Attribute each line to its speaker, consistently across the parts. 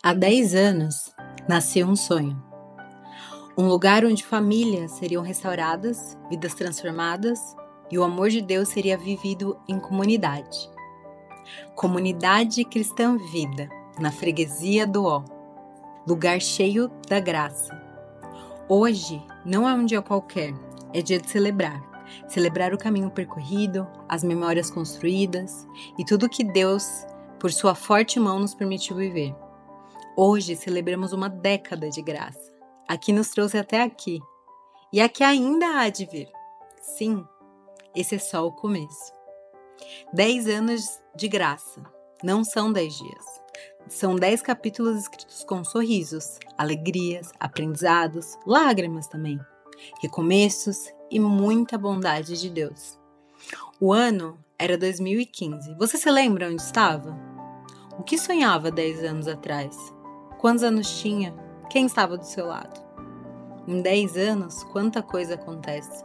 Speaker 1: Há 10 anos, nasceu um sonho. Um lugar onde famílias seriam restauradas, vidas transformadas e o amor de Deus seria vivido em comunidade. Comunidade Cristã Vida, na freguesia do Ó. Lugar cheio da graça. Hoje não é um dia qualquer, é dia de celebrar. Celebrar o caminho percorrido, as memórias construídas e tudo que Deus, por sua forte mão, nos permitiu viver. Hoje celebramos uma década de graça. Aqui nos trouxe até aqui. E aqui ainda há de vir. Sim, esse é só o começo. 10 anos de graça. Não são 10 dias. São 10 capítulos escritos com sorrisos, alegrias, aprendizados, lágrimas também, recomeços e muita bondade de Deus. O ano era 2015. Você se lembra onde estava? O que sonhava 10 anos atrás? Quantos anos tinha? Quem estava do seu lado? Em 10 anos, quanta coisa acontece.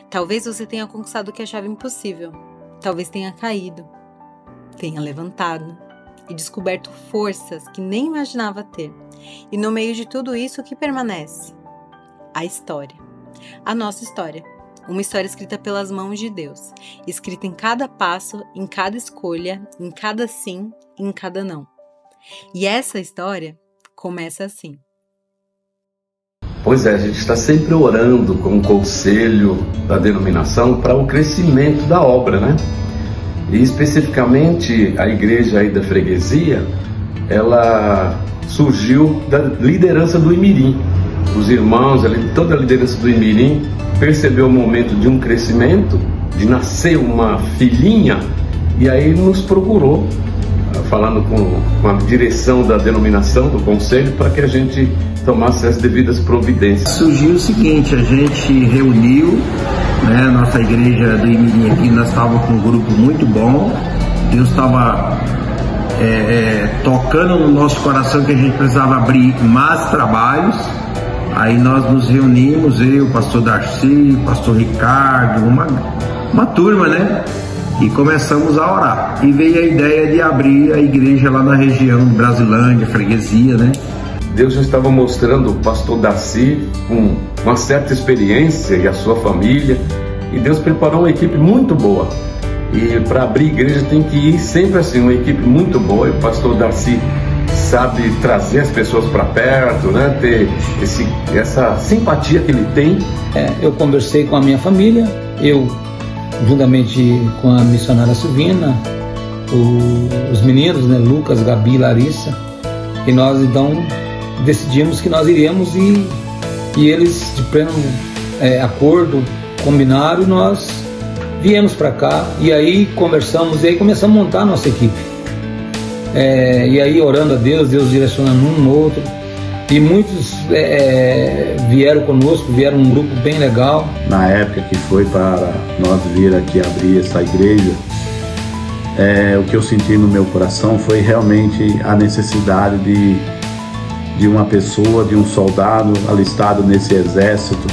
Speaker 1: Talvez você tenha conquistado o que achava impossível. Talvez tenha caído, tenha levantado e descoberto forças que nem imaginava ter. E no meio de tudo isso, o que permanece? A história. A nossa história. Uma história escrita pelas mãos de Deus. Escrita em cada passo, em cada escolha, em cada sim e em cada não. E essa história começa assim.
Speaker 2: Pois é, a gente está sempre orando com o conselho da denominação para o crescimento da obra, né? E especificamente a igreja aí da freguesia, ela surgiu da liderança do Imirim. Os irmãos, toda a liderança do Imirim percebeu o momento de um crescimento, de nascer uma filhinha, e aí nos procurou, falando com a direção da denominação, do conselho, para que a gente tomasse as devidas providências.
Speaker 3: Surgiu o seguinte, a gente reuniu, né, a nossa igreja do Imirim aqui, nós estávamos com um grupo muito bom, Deus estava tocando no nosso coração que a gente precisava abrir mais trabalhos. Aí nós nos reunimos, eu, o pastor Darcy, o pastor Ricardo, uma turma, né? E começamos a orar. E veio a ideia de abrir a igreja lá na região de Brasilândia, freguesia, né?
Speaker 2: Deus já estava mostrando o pastor Darcy com uma certa experiência e a sua família. E Deus preparou uma equipe muito boa. E para abrir igreja tem que ir sempre assim, uma equipe muito boa. E o pastor Darcy sabe trazer as pessoas para perto, né? Ter essa simpatia que ele tem.
Speaker 4: Eu conversei com a minha família, eu juntamente com a missionária Silvina, os meninos, né? Lucas, Gabi, Larissa, e nós então decidimos que nós iríamos e eles de pleno acordo combinaram e nós viemos para cá e aí conversamos e aí começamos a montar a nossa equipe. E aí orando a Deus, Deus direcionando um no outro, e muitos vieram conosco, vieram um grupo bem legal.
Speaker 5: Na época que foi para nós vir aqui abrir essa igreja, o que eu senti no meu coração foi realmente a necessidade de uma pessoa, de um soldado alistado nesse exército,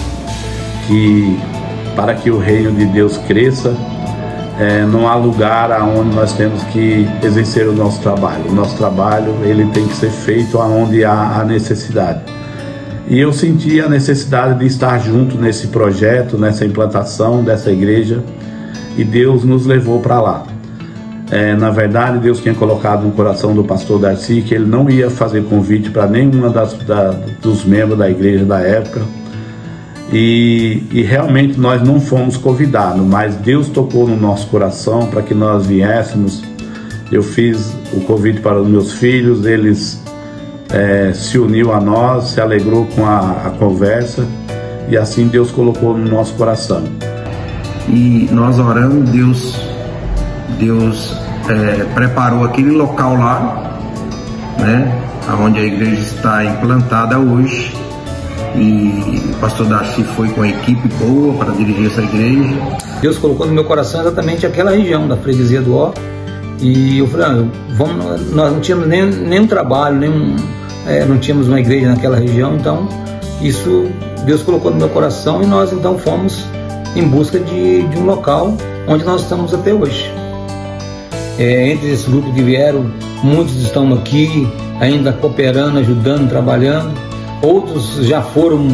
Speaker 5: que para que o reino de Deus cresça, não há lugar aonde nós temos que exercer o nosso trabalho. O nosso trabalho ele tem que ser feito aonde há a necessidade. E eu senti a necessidade de estar junto nesse projeto, nessa implantação dessa igreja, e Deus nos levou para lá. Na verdade, Deus tinha colocado no coração do pastor Darcy que ele não ia fazer convite para nenhuma dos membros da igreja da época. E realmente nós não fomos convidados, mas Deus tocou no nosso coração para que nós viéssemos. Eu fiz o convite para os meus filhos, eles se uniu a nós, se alegrou com a conversa, e assim Deus colocou no nosso coração.
Speaker 3: E nós orando, Deus preparou aquele local lá, né, onde a igreja está implantada hoje. E o pastor Darcy foi com a equipe boa para dirigir essa igreja.
Speaker 4: Deus colocou no meu coração exatamente aquela região da freguesia do Ó. E eu falei, nós não tínhamos nenhum trabalho, não tínhamos uma igreja naquela região, então isso Deus colocou no meu coração e nós então fomos em busca de um local onde nós estamos até hoje. Entre esse grupo que vieram muitos estão aqui ainda cooperando, ajudando, trabalhando. Outros já foram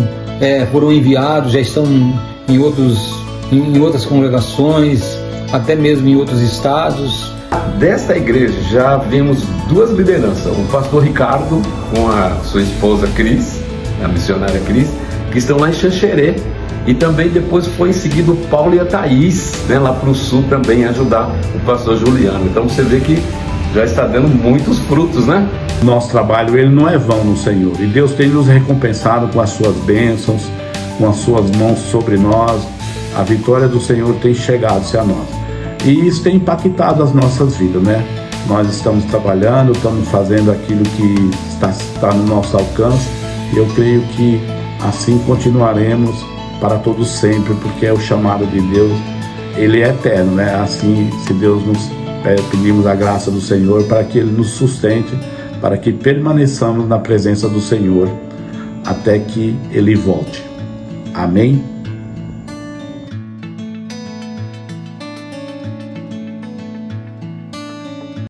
Speaker 4: enviados, já estão em outras congregações, até mesmo em outros estados.
Speaker 2: Desta igreja já vimos duas lideranças, o pastor Ricardo com a sua esposa Cris, a missionária Cris, que estão lá em Xanxerê, e também depois foi em seguida o Paulo e a Thaís, né, lá para o sul também ajudar o pastor Juliano. Então você vê que já está dando muitos frutos, né?
Speaker 5: Nosso trabalho, ele não é vão no Senhor, e Deus tem nos recompensado com as suas bênçãos, com as suas mãos sobre nós. A vitória do Senhor tem chegado-se a nós, e isso tem impactado as nossas vidas, né? Nós estamos trabalhando, estamos fazendo aquilo que está no nosso alcance, e eu creio que assim continuaremos para todos sempre, porque é o chamado de Deus, ele é eterno, né? Assim, se Deus nos pedimos a graça do Senhor para que Ele nos sustente, para que permaneçamos na presença do Senhor até que Ele volte. Amém?